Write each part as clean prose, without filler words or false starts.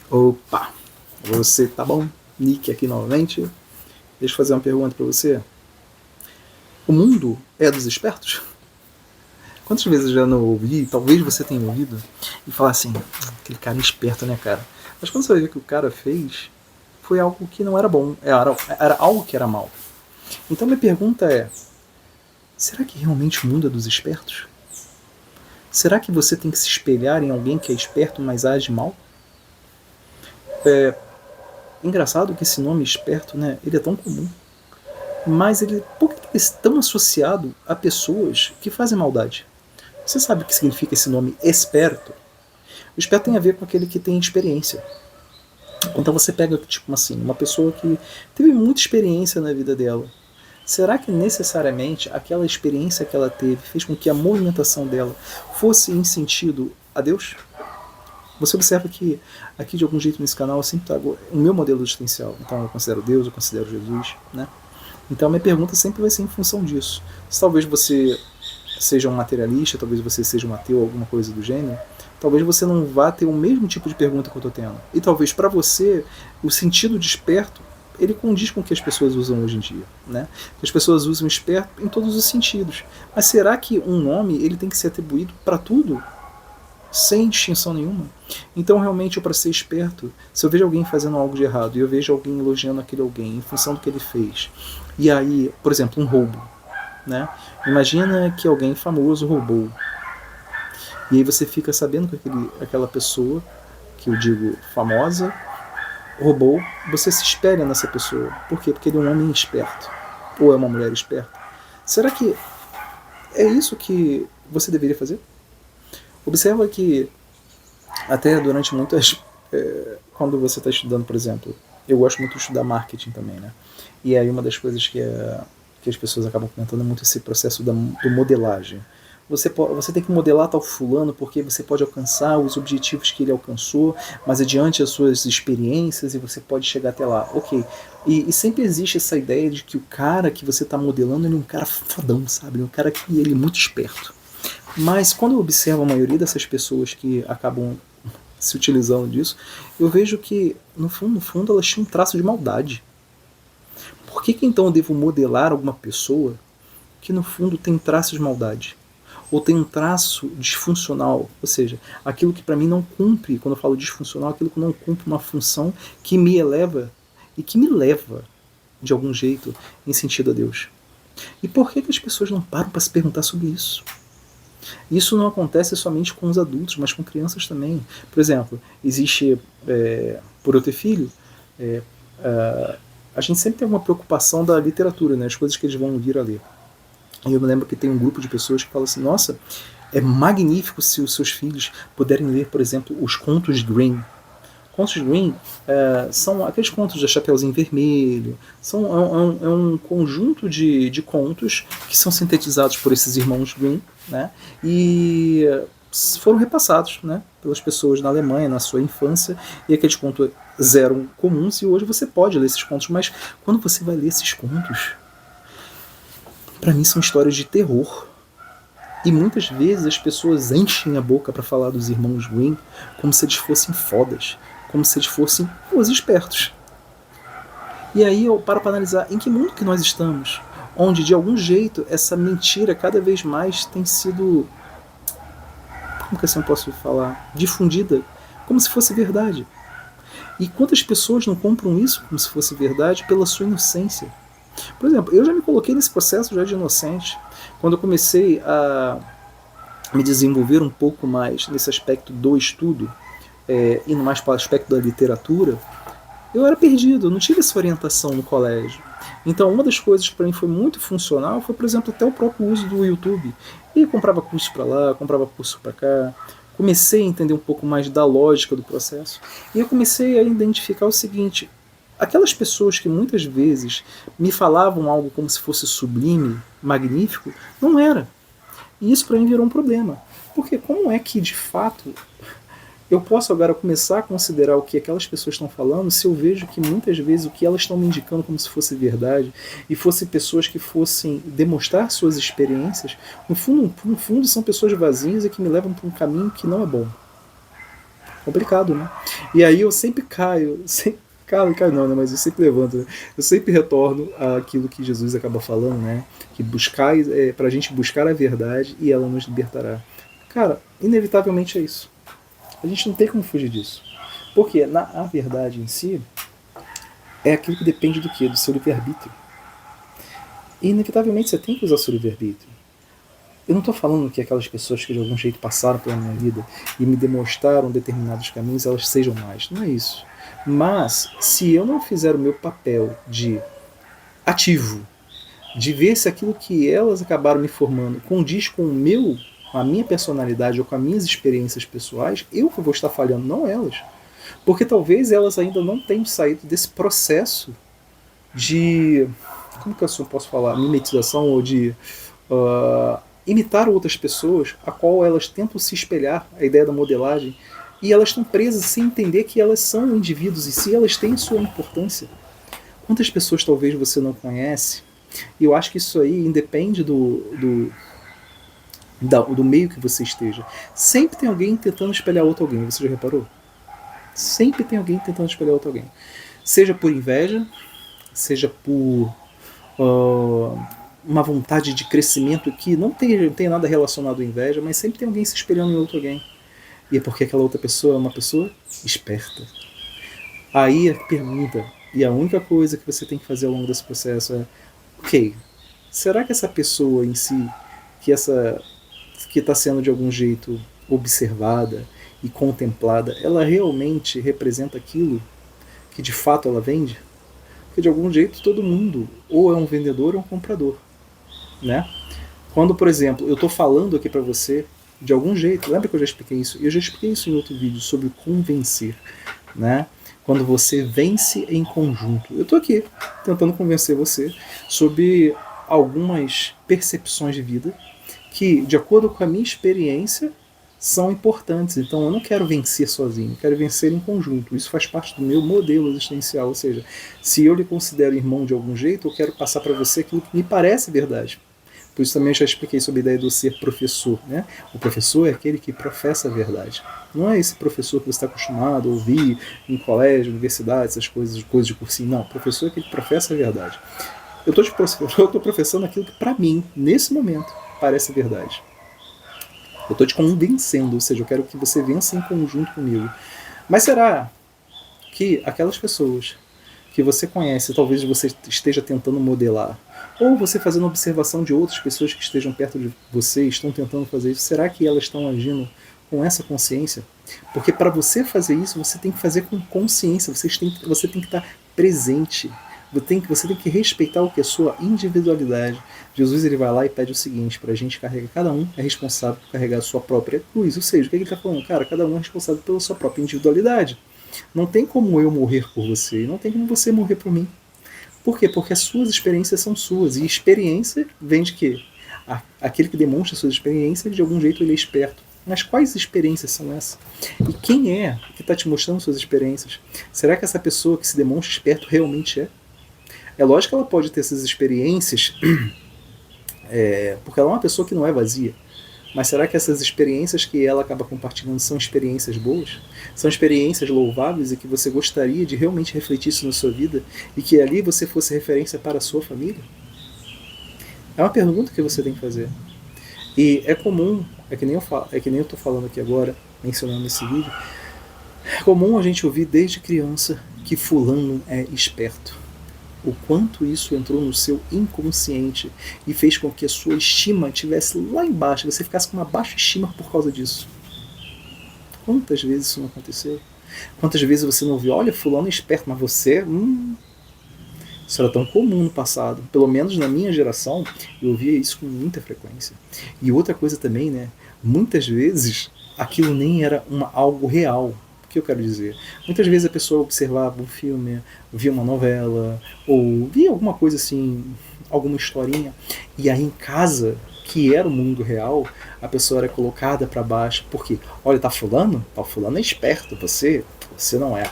Opa, você tá bom? Nick aqui novamente. Deixa eu fazer uma pergunta pra você. O mundo é dos espertos? Quantas vezes eu já não ouvi, talvez você tenha ouvido, e falar assim, aquele cara é esperto, né, cara? Mas quando você vai ver que o cara fez, foi algo que não era bom, era algo que era mal. Então minha pergunta é, será que realmente o mundo é dos espertos? Será que você tem que se espelhar em alguém que é esperto, mas age mal? É engraçado que esse nome esperto, né, ele é tão comum. Mas por que ele é tão associado a pessoas que fazem maldade? Você sabe o que significa esse nome esperto? O esperto tem a ver com aquele que tem experiência. Então você pega, tipo assim, uma pessoa que teve muita experiência na vida dela. Será que necessariamente aquela experiência que ela teve fez com que a movimentação dela fosse em sentido a Deus? Você observa que aqui de algum jeito nesse canal eu sempre trago o meu modelo existencial. Então eu considero Deus, eu considero Jesus, né? Então a minha pergunta sempre vai ser em função disso. Se talvez você seja um materialista, talvez você seja um ateu, alguma coisa do gênero, talvez você não vá ter o mesmo tipo de pergunta que eu estou tendo. E talvez para você o sentido de esperto ele condiz com o que as pessoas usam hoje em dia, né? As pessoas usam esperto em todos os sentidos. Mas será que um nome ele tem que ser atribuído para tudo? Sem distinção nenhuma. Então, realmente, para ser esperto, se eu vejo alguém fazendo algo de errado e eu vejo alguém elogiando aquele alguém em função do que ele fez, e aí, por exemplo, um roubo, né? Imagina que alguém famoso roubou, e aí você fica sabendo que aquela pessoa, que eu digo famosa, roubou, você se espelha nessa pessoa. Por quê? Porque ele é um homem esperto, ou é uma mulher esperta. Será que é isso que você deveria fazer? Observa que até durante muitas. Quando você está estudando, por exemplo, eu gosto muito de estudar marketing também, né? E aí uma das coisas que as pessoas acabam comentando é muito esse processo do modelagem. Você tem que modelar tal fulano porque você pode alcançar os objetivos que ele alcançou, mas adiante as suas experiências e você pode chegar até lá. Ok. E sempre existe essa ideia de que o cara que você está modelando ele é um cara fodão, sabe? Um cara que ele é muito esperto. Mas quando eu observo a maioria dessas pessoas que acabam se utilizando disso, eu vejo que, no fundo, elas tinham um traço de maldade. Por que então eu devo modelar alguma pessoa que, no fundo, tem traços de maldade? Ou tem um traço disfuncional? Ou seja, aquilo que para mim não cumpre, quando eu falo disfuncional, aquilo que não cumpre uma função que me eleva e que me leva, de algum jeito, em sentido a Deus. E por que as pessoas não param para se perguntar sobre isso? Isso não acontece somente com os adultos, mas com crianças também. Por exemplo, existe, por eu ter filho, é, a gente sempre tem uma preocupação da literatura, né, as coisas que eles vão vir a ler. E eu me lembro que tem um grupo de pessoas que fala assim, nossa, é magnífico se os seus filhos puderem ler, por exemplo, os contos Grimm. Contos Grimm são aqueles contos da Chapeuzinho Vermelho, é um conjunto de contos que são sintetizados por esses irmãos Grimm, né? E foram repassados, né, pelas pessoas na Alemanha na sua infância, e aqueles contos eram comuns e hoje você pode ler esses contos, mas quando você vai ler esses contos, para mim são histórias de terror. E muitas vezes as pessoas enchem a boca para falar dos irmãos Grimm como se eles fossem fodas, como se eles fossem os espertos. E aí eu paro para analisar em que mundo que nós estamos, onde de algum jeito essa mentira cada vez mais tem sido, como que assim eu posso falar, difundida como se fosse verdade. E quantas pessoas não compram isso como se fosse verdade pela sua inocência? Por exemplo, eu já me coloquei nesse processo já de inocente. Quando eu comecei a me desenvolver um pouco mais nesse aspecto do estudo, indo mais para o aspecto da literatura, eu era perdido, eu não tive essa orientação no colégio. Então, uma das coisas que para mim foi muito funcional foi, por exemplo, até o próprio uso do YouTube. E eu comprava curso para lá, comprava curso para cá, comecei a entender um pouco mais da lógica do processo. E eu comecei a identificar o seguinte, aquelas pessoas que muitas vezes me falavam algo como se fosse sublime, magnífico, não era. E isso para mim virou um problema. Porque como é que, de fato, eu posso agora começar a considerar o que aquelas pessoas estão falando se eu vejo que muitas vezes o que elas estão me indicando como se fosse verdade e fossem pessoas que fossem demonstrar suas experiências, no fundo são pessoas vazias e que me levam para um caminho que não é bom. Complicado, né? E aí eu sempre caio, sempre caio não, né? Mas eu sempre levanto, né? Eu sempre retorno àquilo que Jesus acaba falando, né? Que buscar, pra gente buscar a verdade e ela nos libertará. Cara, inevitavelmente é isso. A gente não tem como fugir disso. Porque a verdade em si é aquilo que depende do quê? Do seu livre-arbítrio. E inevitavelmente você tem que usar o seu livre-arbítrio. Eu não estou falando que aquelas pessoas que de algum jeito passaram pela minha vida e me demonstraram determinados caminhos, elas sejam mais. Não é isso. Mas, se eu não fizer o meu papel de ativo, de ver se aquilo que elas acabaram me formando condiz com a minha personalidade ou com as minhas experiências pessoais, eu que vou estar falhando, não elas. Porque talvez elas ainda não tenham saído desse processo de, como que eu posso falar, mimetização ou de imitar outras pessoas, a qual elas tentam se espelhar, a ideia da modelagem, e elas estão presas sem entender que elas são indivíduos e se elas têm sua importância. Quantas pessoas talvez você não conhece? E eu acho que isso aí independe do meio que você esteja. Sempre tem alguém tentando espelhar outro alguém, você já reparou? Sempre tem alguém tentando espelhar outro alguém. Seja por inveja, seja por uma vontade de crescimento que não tem nada relacionado à inveja, mas sempre tem alguém se espelhando em outro alguém. E é porque aquela outra pessoa é uma pessoa esperta. Aí a pergunta, e a única coisa que você tem que fazer ao longo desse processo é: ok, será que essa pessoa em si, que está sendo de algum jeito observada e contemplada, ela realmente representa aquilo que de fato ela vende? Porque de algum jeito todo mundo ou é um vendedor ou é um comprador, né? Quando, por exemplo, eu estou falando aqui para você de algum jeito, lembra que eu já expliquei isso? Eu já expliquei isso em outro vídeo sobre convencer, né? Quando você vence em conjunto. Eu estou aqui tentando convencer você sobre algumas percepções de vida que, de acordo com a minha experiência, são importantes. Então eu não quero vencer sozinho, eu quero vencer em conjunto. Isso faz parte do meu modelo existencial. Ou seja, se eu lhe considero irmão de algum jeito, eu quero passar para você aquilo que me parece verdade. Por isso também eu já expliquei sobre a ideia do ser professor, né? O professor é aquele que professa a verdade. Não é esse professor que você está acostumado a ouvir em colégio, universidade, essas coisas de cursinho. Não, o professor é aquele que professa a verdade. Eu estou professando aquilo que para mim, nesse momento, parece verdade. Eu estou te convencendo, ou seja, eu quero que você vença em conjunto comigo. Mas será que aquelas pessoas que você conhece, talvez você esteja tentando modelar, ou você fazendo observação de outras pessoas que estejam perto de você e estão tentando fazer isso, será que elas estão agindo com essa consciência? Porque para você fazer isso, você tem que fazer com consciência, você tem que estar presente. Você tem que respeitar o que é sua individualidade. Jesus ele vai lá e pede o seguinte para a gente carregar. Cada um é responsável por carregar a sua própria cruz. Ou seja, o que ele está falando? Cara, cada um é responsável pela sua própria individualidade. Não tem como eu morrer por você e não tem como você morrer por mim. Por quê? Porque as suas experiências são suas. E experiência vem de quê? Aquele que demonstra suas experiências, de algum jeito ele é esperto. Mas quais experiências são essas? E quem é que está te mostrando suas experiências? Será que essa pessoa que se demonstra esperto realmente é? É lógico que ela pode ter essas experiências, porque ela é uma pessoa que não é vazia. Mas será que essas experiências que ela acaba compartilhando são experiências boas? São experiências louváveis e que você gostaria de realmente refletir isso na sua vida? E que ali você fosse referência para a sua família? É uma pergunta que você tem que fazer. E é comum, é que nem eu estou falando aqui agora, mencionando nesse vídeo, é comum a gente ouvir desde criança que fulano é esperto. O quanto isso entrou no seu inconsciente e fez com que a sua estima estivesse lá embaixo, você ficasse com uma baixa estima por causa disso. Quantas vezes isso não aconteceu? Quantas vezes você não ouviu, olha, fulano é esperto, mas você... Isso era tão comum no passado. Pelo menos na minha geração, eu ouvia isso com muita frequência. E outra coisa também, né? Muitas vezes aquilo nem era algo real. O que eu quero dizer? Muitas vezes a pessoa observava um filme, via uma novela, ou via alguma coisa assim, alguma historinha, e aí em casa, que era o mundo real, a pessoa era colocada para baixo, porque, olha, tá fulano? Tá, fulano é esperto, você não é.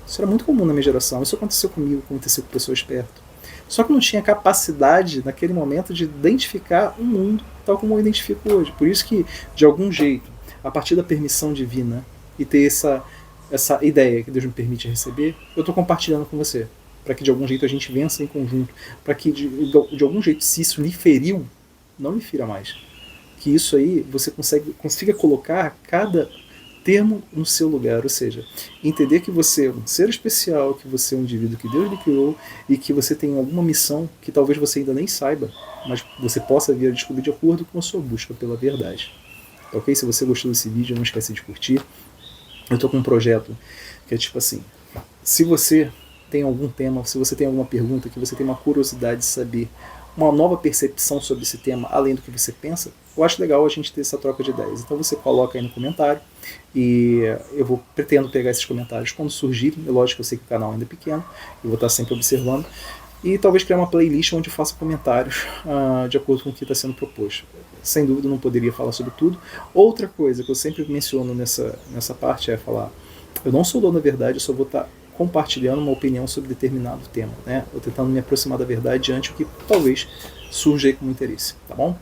Isso era muito comum na minha geração, isso aconteceu comigo, aconteceu com pessoas espertas. Só que eu não tinha capacidade, naquele momento, de identificar o mundo tal como eu identifico hoje. Por isso que, de algum jeito, a partir da permissão divina, e ter essa ideia que Deus me permite receber, eu estou compartilhando com você, para que de algum jeito a gente vença em conjunto, para que de algum jeito, se isso lhe feriu, não lhe fira mais. Que isso aí você consiga colocar cada termo no seu lugar, ou seja, entender que você é um ser especial, que você é um indivíduo que Deus lhe criou e que você tem alguma missão que talvez você ainda nem saiba, mas você possa vir a descobrir de acordo com a sua busca pela verdade. Tá ok? Se você gostou desse vídeo, não esquece de curtir. Eu estou com um projeto que é tipo assim, se você tem algum tema, se você tem alguma pergunta, que você tem uma curiosidade de saber uma nova percepção sobre esse tema, além do que você pensa, eu acho legal a gente ter essa troca de ideias. Então você coloca aí no comentário e eu pretendo pegar esses comentários quando surgirem. É lógico que eu sei que o canal ainda é pequeno, eu vou estar sempre observando. E talvez criar uma playlist onde eu faça comentários de acordo com o que está sendo proposto. Sem dúvida não poderia falar sobre tudo. Outra coisa que eu sempre menciono nessa parte é falar, eu não sou dono da verdade, eu só vou estar compartilhando uma opinião sobre determinado tema, né? Eu tentando me aproximar da verdade diante do que talvez surja aí como interesse, tá bom?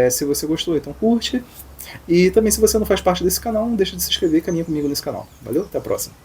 Se você gostou, então curte. E também se você não faz parte desse canal, não deixa de se inscrever e caminha comigo nesse canal. Valeu? Até a próxima.